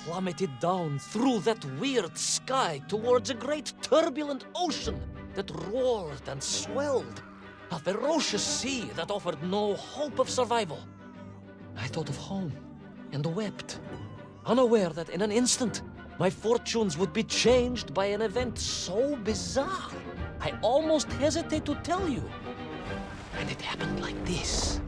plummeted down through that weird sky towards a great turbulent ocean that roared and swelled. A ferocious sea that offered no hope of survival. I thought of home and wept, unaware that in an instant, my fortunes would be changed by an event so bizarre, I almost hesitate to tell you. And it happened like this.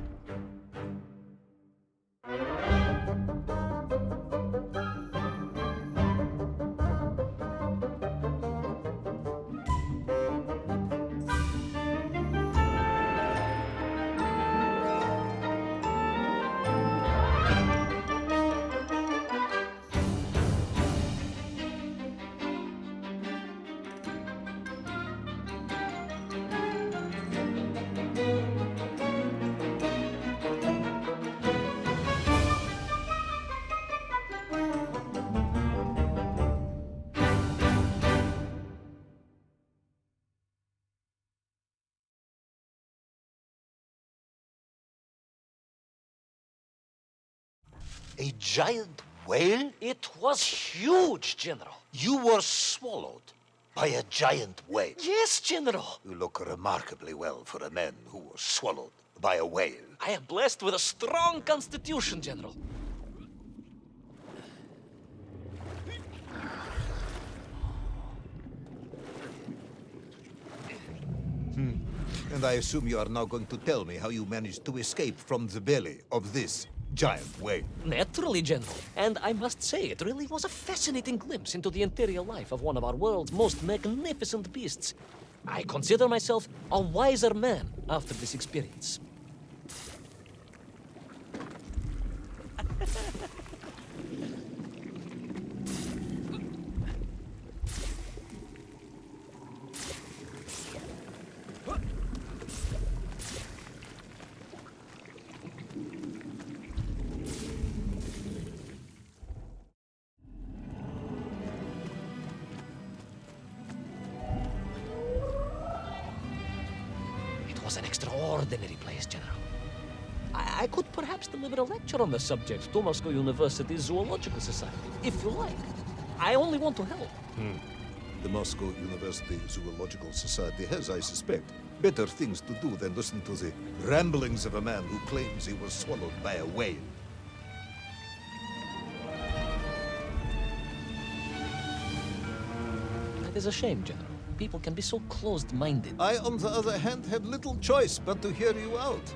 A giant whale? It was huge, General. You were swallowed by a giant whale. Yes, General. You look remarkably well for a man who was swallowed by a whale. I am blessed with a strong constitution, General. And I assume you are now going to tell me how you managed to escape from the belly of this giant whale. Naturally, General. And I must say, it really was a fascinating glimpse into the interior life of one of our world's most magnificent beasts. I consider myself a wiser man after this experience. It was an extraordinary place, General. I could perhaps deliver a lecture on the subject to Moscow University's Zoological Society, if you like. I only want to help. The Moscow University Zoological Society has, I suspect, better things to do than listen to the ramblings of a man who claims he was swallowed by a whale. That is a shame, General. People can be so closed-minded. I, on the other hand, had little choice but to hear you out.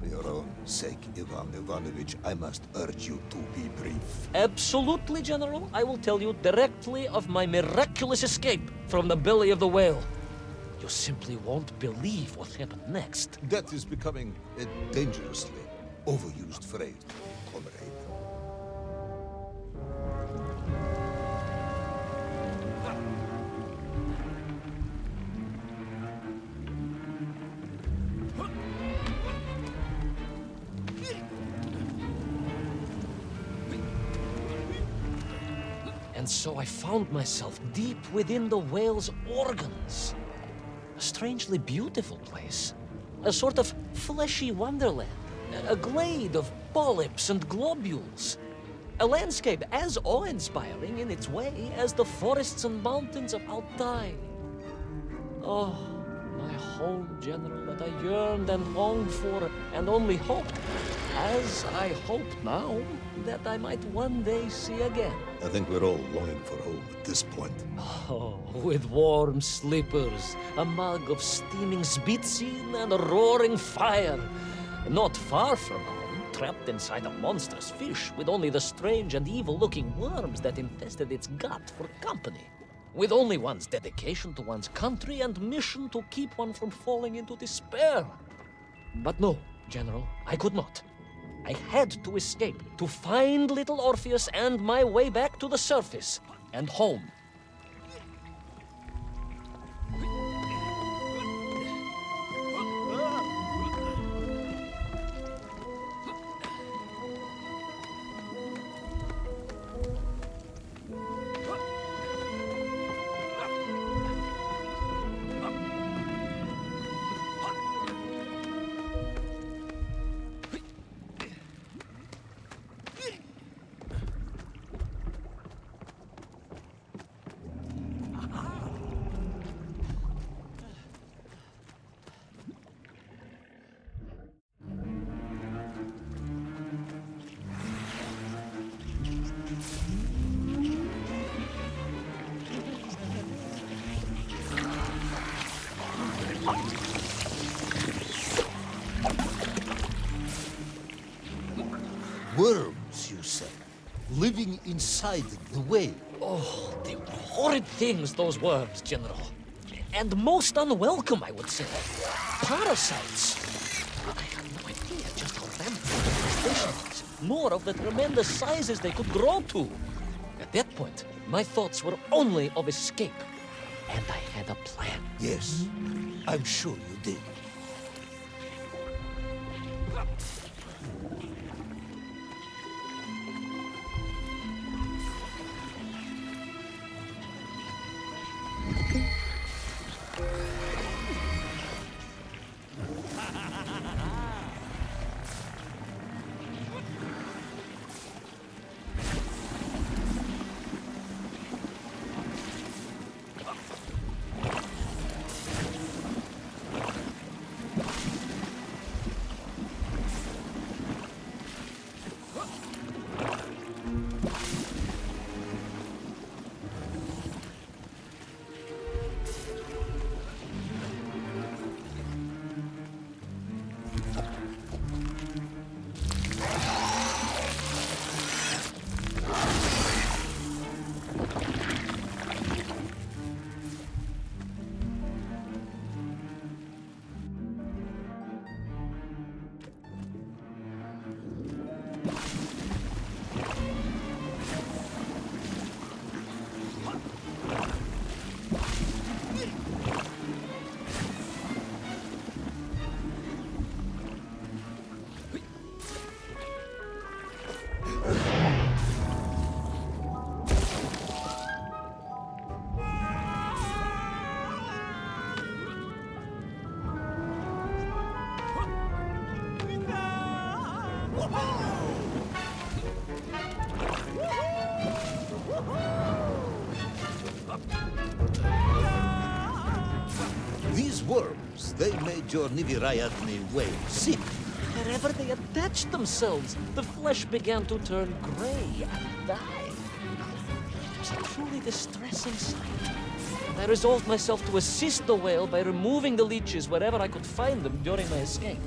For your own sake, Ivan Ivanovich, I must urge you to be brief. Absolutely, General. I will tell you directly of my miraculous escape from the belly of the whale. You simply won't believe what happened next. That is becoming a dangerously overused phrase, comrade. And so I found myself deep within the whale's organs. A strangely beautiful place. A sort of fleshy wonderland. A glade of polyps and globules. A landscape as awe-inspiring in its way as the forests and mountains of Altai. Oh, my home, General, that I yearned and longed for and only hoped, as I hope now, that I might one day see again. I think we're all longing for home at this point. Oh, with warm slippers, a mug of steaming Spitzin, and a roaring fire. Not far from home, trapped inside a monstrous fish with only the strange and evil-looking worms that infested its gut for company. With only one's dedication to one's country and mission to keep one from falling into despair. But no, General, I could not. I had to escape, to find little Orpheus and my way back to the surface and home. Worms, you say? Living inside the whale? Oh, they were horrid things, those worms, General. And most unwelcome, I would say. Parasites. I had no idea just how rampant the infestation was, nor of the tremendous sizes they could grow to. At that point, my thoughts were only of escape. And I had a plan. Yes, I'm sure you did. These worms, they made your Nivirayatni whale sick. Wherever they attached themselves, the flesh began to turn gray and die. It was a truly distressing sight. I resolved myself to assist the whale by removing the leeches wherever I could find them during my escape.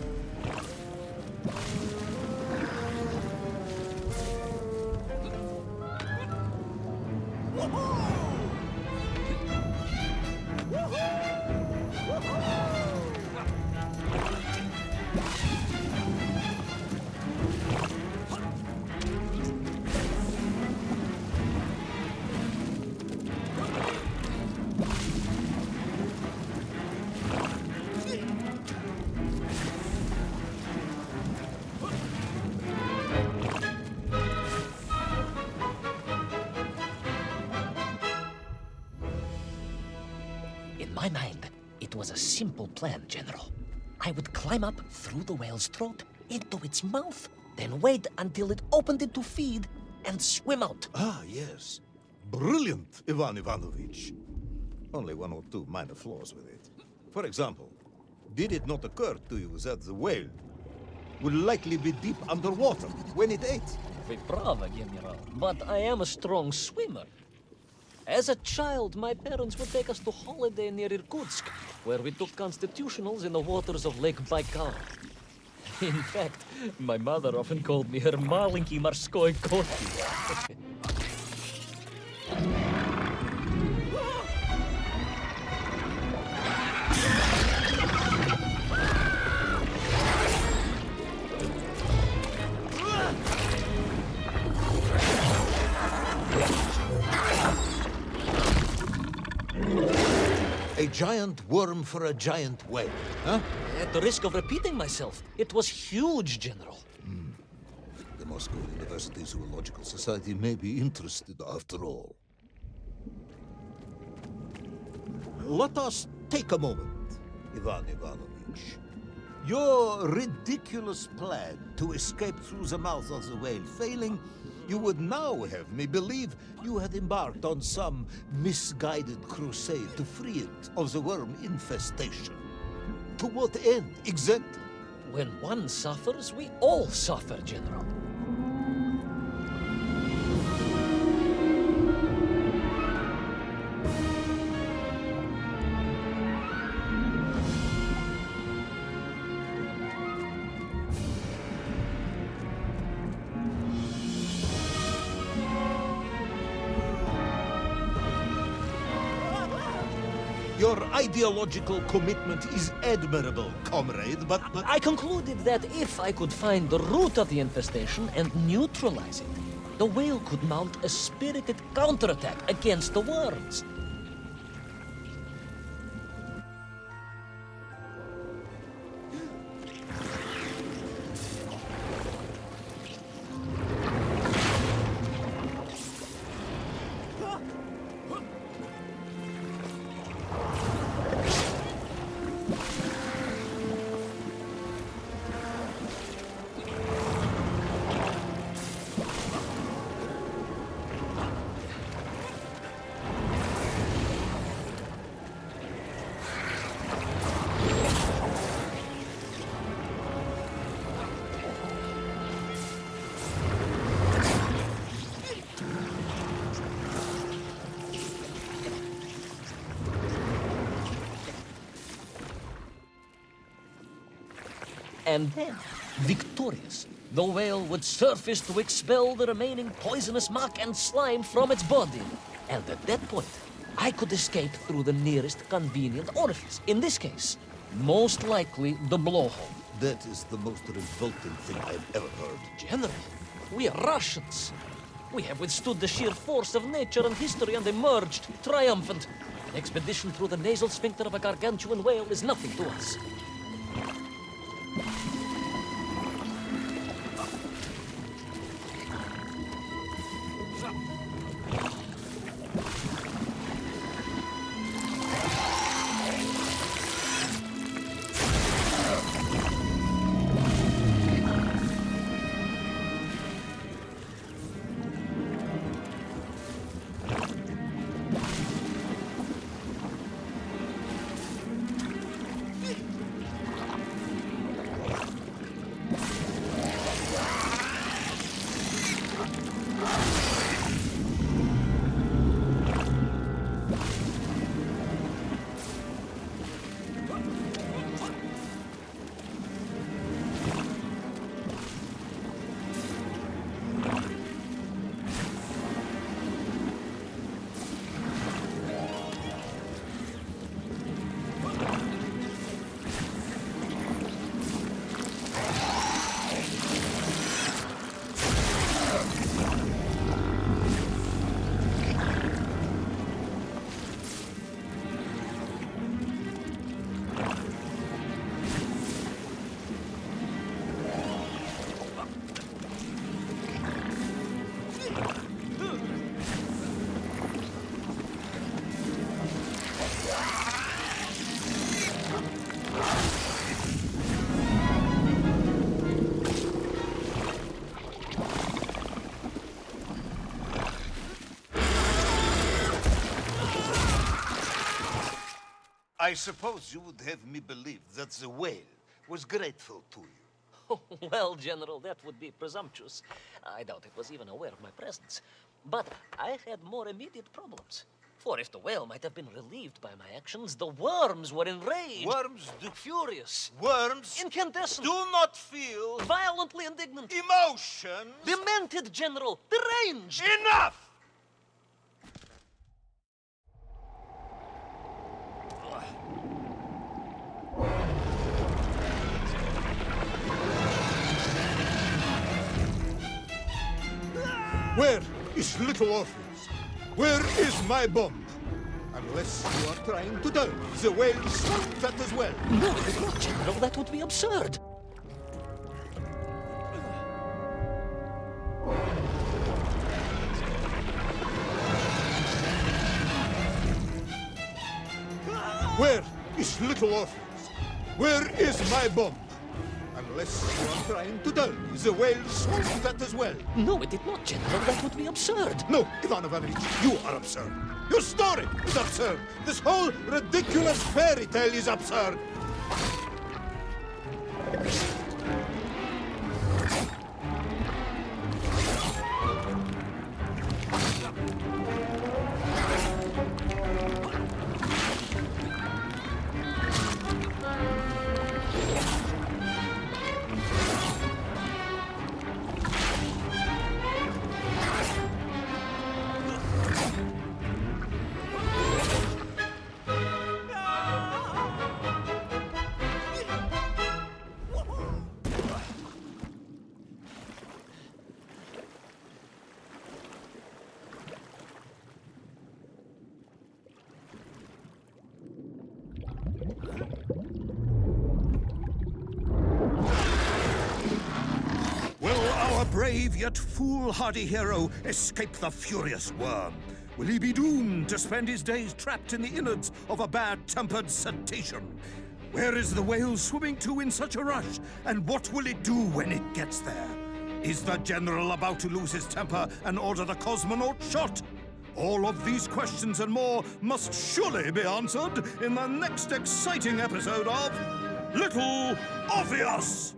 In my mind, it was a simple plan, General. I would climb up through the whale's throat into its mouth, then wait until it opened it to feed and swim out. Ah, yes. Brilliant, Ivan Ivanovich. Only one or two minor flaws with it. For example, did it not occur to you that the whale would likely be deep underwater when it ate? Вы правы, General, but I am a strong swimmer. As a child, my parents would take us to holiday near Irkutsk, where we took constitutionals in the waters of Lake Baikal. In fact, my mother often called me her маленький морской котик. A giant worm for a giant whale, huh? At the risk of repeating myself, it was huge, General. The Moscow University Zoological Society may be interested after all. Let us take a moment, Ivan Ivanovich. Your ridiculous plan to escape through the mouth of the whale failing, you would now have me believe you had embarked on some misguided crusade to free it of the worm infestation. To what end, exactly? When one suffers, we all suffer, General. Your ideological commitment is admirable, comrade, but... I concluded that if I could find the root of the infestation and neutralize it, the whale could mount a spirited counterattack against the worms. And then, victorious, the whale would surface to expel the remaining poisonous muck and slime from its body. And at that point, I could escape through the nearest convenient orifice. In this case, most likely the blowhole. That is the most revolting thing I've ever heard. General, we are Russians. We have withstood the sheer force of nature and history and emerged triumphant. An expedition through the nasal sphincter of a gargantuan whale is nothing to us. I suppose you would have me believe that the whale was grateful to you. Oh, well, General, that would be presumptuous. I doubt it was even aware of my presence. But I had more immediate problems. For if the whale might have been relieved by my actions, the worms were enraged. Worms furious. Worms Incandescent. do not feel Violently indignant. emotions. Demented, General. Deranged. Enough! Where is little Orpheus? Where is my bomb? Unless you are trying to tell me the whale smoked that as well. No, it is not, General. That would be absurd. Where is little Orpheus? Where is my bomb? Unless you are trying to tell me the whale smoked that as well. No, it did not, General. That would be absurd. No, Ivan Ivanovich, you are absurd. Your story is absurd. This whole ridiculous fairy tale is absurd. our brave yet foolhardy hero escape the furious worm? Will he be doomed to spend his days trapped in the innards of a bad-tempered cetacean? Where is the whale swimming to in such a rush, and what will it do when it gets there? Is the general about to lose his temper and order the cosmonaut shot? All of these questions and more must surely be answered in the next exciting episode of Little Orpheus!